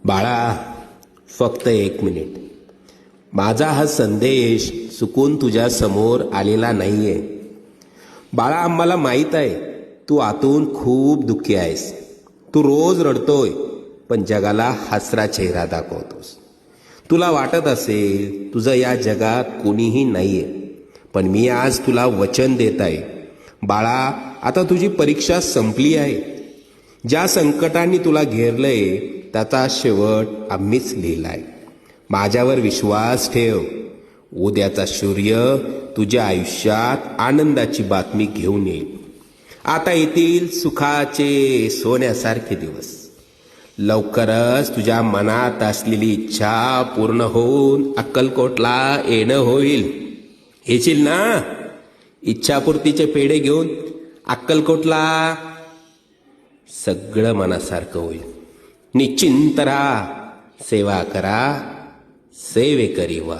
बाळा, फक्त 1 मिनिट. माझा हा संदेश चुकून तुझ्या समोर आलेला नाहीये. बाळा, आम्हाला माहीत आहे तू आतून खूप दुःखी आहेस. तू रोज रडतोय पण जगाला हसरा चेहरा दाखवतोस. तुला वाटत असेल तुझं या जगात कोणीही नाहीये, पण मी आज तुला वचन देत आहे बाळा, आता तुझी परीक्षा संपली आहे. ज्या संकटांनी तुला घेरलंय त्याचा शेवट आम्हीच लिहिलाय. माझ्यावर विश्वास ठेव. उद्याचा सूर्य तुझ्या आयुष्यात आनंदाची बातमी घेऊन येईल. आता येतील सुखाचे सोन्यासारखे दिवस. लवकरच तुझ्या मनात असलेली इच्छा पूर्ण होऊन अक्कलकोटला येणं होईल. येशील ना? इच्छापूर्तीचे पेढे घेऊन अक्कलकोटला. सगळं मनासारखं होईल. निश्चिंत राहा, सेवा करा, सेवेकरी व्हा.